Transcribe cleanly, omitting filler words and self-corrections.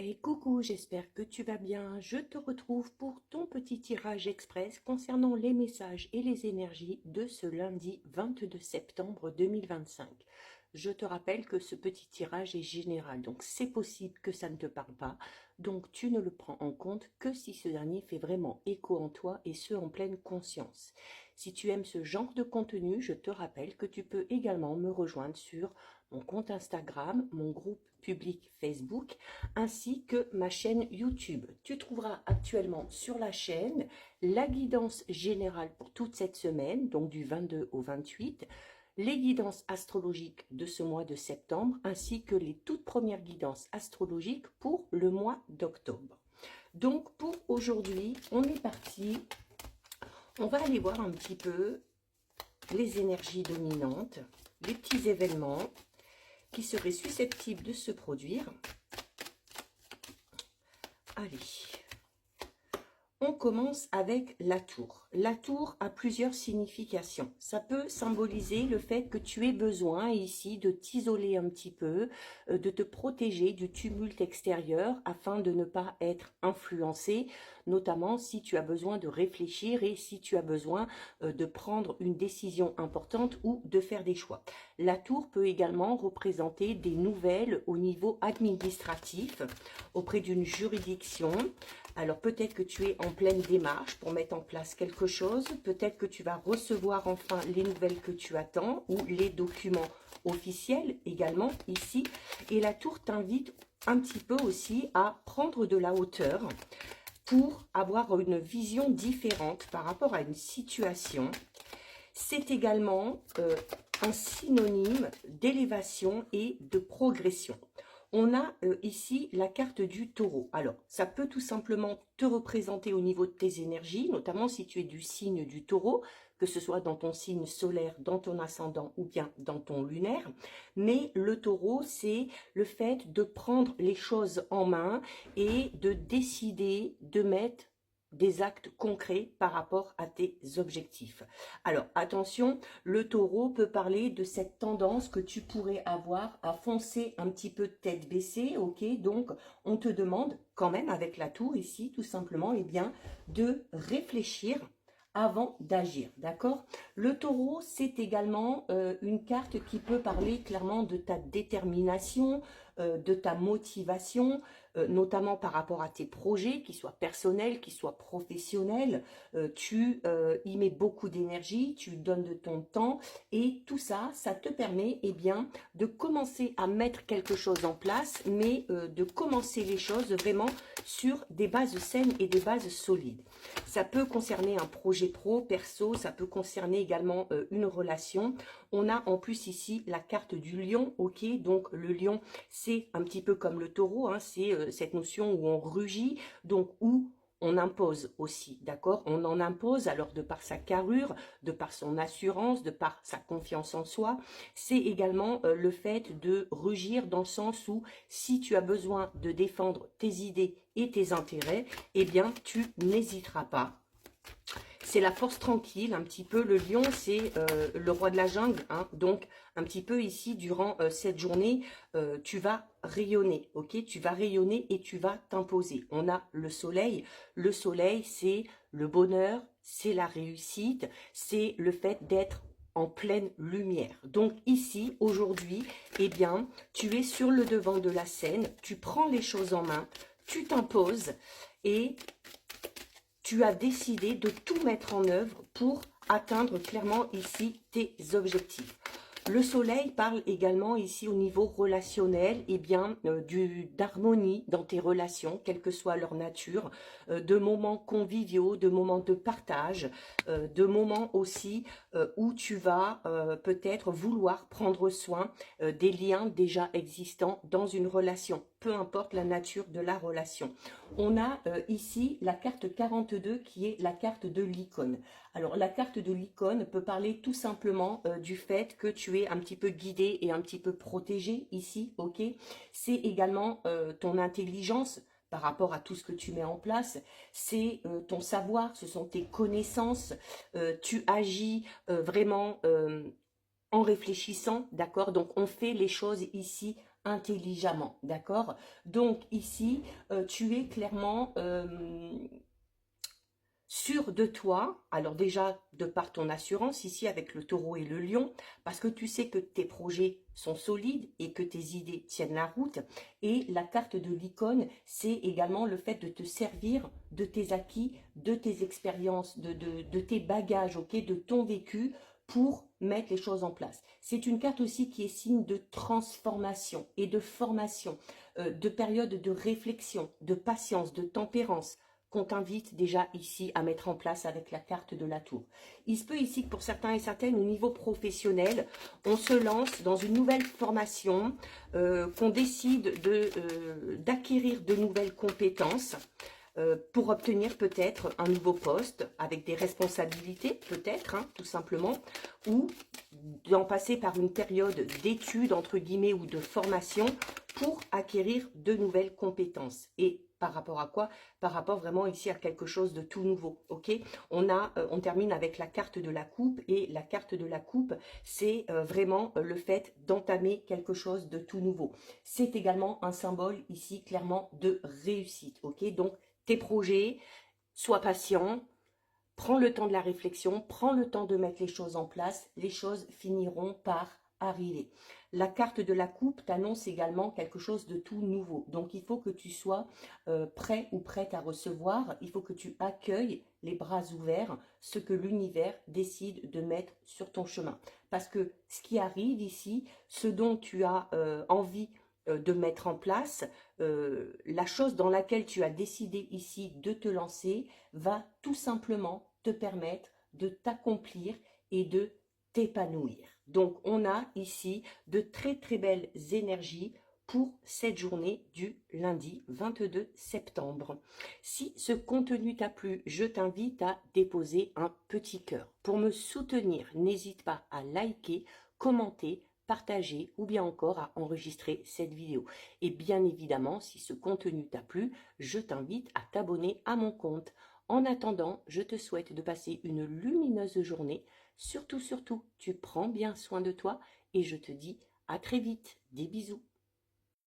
Et coucou, j'espère que tu vas bien. Je te retrouve pour ton petit tirage express concernant les messages et les énergies de ce lundi 22 septembre 2025. Je te rappelle que ce petit tirage est général, donc c'est possible que ça ne te parle pas. Donc tu ne le prends en compte que si ce dernier fait vraiment écho en toi et ce en pleine conscience. Si tu aimes ce genre de contenu, je te rappelle que tu peux également me rejoindre sur mon compte Instagram, mon groupe public Facebook, ainsi que ma chaîne YouTube. Tu trouveras actuellement sur la chaîne la guidance générale pour toute cette semaine, donc du 22 au 28, les guidances astrologiques de ce mois de septembre, ainsi que les toutes premières guidances astrologiques pour le mois d'octobre. Donc pour aujourd'hui, on est parti. On va aller voir un petit peu les énergies dominantes, les petits événements qui seraient susceptibles de se produire. Allez, on commence avec la tour. La tour a plusieurs significations. Ça peut symboliser le fait que tu aies besoin ici de t'isoler un petit peu, de te protéger du tumulte extérieur afin de ne pas être influencé, notamment si tu as besoin de réfléchir et si tu as besoin de prendre une décision importante ou de faire des choix. La tour peut également représenter des nouvelles au niveau administratif auprès d'une juridiction. Alors peut-être que tu es en pleine démarche pour mettre en place quelque chose, peut-être que tu vas recevoir enfin les nouvelles que tu attends ou les documents officiels également ici. Et la tour t'invite un petit peu aussi à prendre de la hauteur pour avoir une vision différente par rapport à une situation. C'est également un synonyme d'élévation et de progression. On a ici la carte du taureau. Alors, ça peut tout simplement te représenter au niveau de tes énergies, notamment si tu es du signe du taureau, que ce soit dans ton signe solaire, dans ton ascendant ou bien dans ton lunaire. Mais le taureau, c'est le fait de prendre les choses en main et de décider de mettre des actes concrets par rapport à tes objectifs. Alors attention, le taureau peut parler de cette tendance que tu pourrais avoir à foncer un petit peu tête baissée, ok? Donc on te demande quand même avec la tour ici tout simplement de réfléchir avant d'agir, d'accord? Le taureau, c'est également une carte qui peut parler clairement de ta détermination, de ta motivation, notamment par rapport à tes projets, qu'ils soient personnels, qu'ils soient professionnels. Tu y mets beaucoup d'énergie, tu donnes de ton temps et tout ça, ça te permet de commencer à mettre quelque chose en place, mais de commencer les choses vraiment sur des bases saines et des bases solides. Ça peut concerner un projet pro, perso, ça peut concerner également une relation. On a en plus ici la carte du lion, ok? Donc le lion, c'est un petit peu comme le taureau, hein, c'est cette notion où on rugit, donc où on impose aussi, d'accord? On en impose, alors de par sa carrure, de par son assurance, de par sa confiance en soi. C'est également le fait de rugir dans le sens où si tu as besoin de défendre tes idées et tes intérêts, eh bien tu n'hésiteras pas. C'est la force tranquille, un petit peu. Le lion, c'est le roi de la jungle. Hein, donc, un petit peu ici, durant cette journée, tu vas rayonner, ok? Tu vas rayonner et tu vas t'imposer. On a le soleil. Le soleil, c'est le bonheur, c'est la réussite, c'est le fait d'être en pleine lumière. Donc ici, aujourd'hui, eh bien, tu es sur le devant de la scène, tu prends les choses en main, tu t'imposes et tu as décidé de tout mettre en œuvre pour atteindre clairement ici tes objectifs. Le soleil parle également ici au niveau relationnel, d'harmonie dans tes relations, quelle que soit leur nature, de moments conviviaux, de moments de partage, de moments aussi où tu vas peut-être vouloir prendre soin des liens déjà existants dans une relation, peu importe la nature de la relation. On a ici la carte 42 qui est la carte de l'icône. Alors la carte de l'icône peut parler tout simplement du fait que tu es un petit peu guidé et un petit peu protégé ici, ok? C'est également ton intelligence par rapport à tout ce que tu mets en place, c'est ton savoir, ce sont tes connaissances, tu agis vraiment en réfléchissant, d'accord? Donc on fait les choses ici intelligemment, d'accord? Donc ici, tu es clairement sûr de toi, alors déjà de par ton assurance ici avec le taureau et le lion, parce que tu sais que tes projets sont solides et que tes idées tiennent la route. Et la carte de l'icône, c'est également le fait de te servir de tes acquis, de tes expériences, de tes bagages, ok, de ton vécu pour mettre les choses en place. C'est une carte aussi qui est signe de transformation et de formation, de période de réflexion, de patience, de tempérance, qu'on t'invite déjà ici à mettre en place avec la carte de la tour. Il se peut ici que pour certains et certaines, au niveau professionnel, on se lance dans une nouvelle formation, qu'on décide d'acquérir de nouvelles compétences pour obtenir peut-être un nouveau poste avec des responsabilités, peut-être, hein, tout simplement, ou d'en passer par une période d'études, entre guillemets, ou de formation pour acquérir de nouvelles compétences. Et par rapport à quoi? Par rapport vraiment ici à quelque chose de tout nouveau, ok? On termine avec la carte de la coupe, et la carte de la coupe, c'est vraiment le fait d'entamer quelque chose de tout nouveau. C'est également un symbole ici clairement de réussite, ok? Donc tes projets, sois patient, prends le temps de la réflexion, prends le temps de mettre les choses en place, les choses finiront par arriver. La carte de la coupe t'annonce également quelque chose de tout nouveau. Donc il faut que tu sois prêt ou prête à recevoir, il faut que tu accueilles les bras ouverts ce que l'univers décide de mettre sur ton chemin. Parce que ce qui arrive ici, ce dont tu as envie de mettre en place, la chose dans laquelle tu as décidé ici de te lancer, va tout simplement te permettre de t'accomplir et de t'épanouir. Donc, on a ici de très très belles énergies pour cette journée du lundi 22 septembre. Si ce contenu t'a plu, je t'invite à déposer un petit cœur. Pour me soutenir, n'hésite pas à liker, commenter, partager ou bien encore à enregistrer cette vidéo. Et bien évidemment, si ce contenu t'a plu, je t'invite à t'abonner à mon compte. En attendant, je te souhaite de passer une lumineuse journée. Surtout, tu prends bien soin de toi et je te dis à très vite. Des bisous.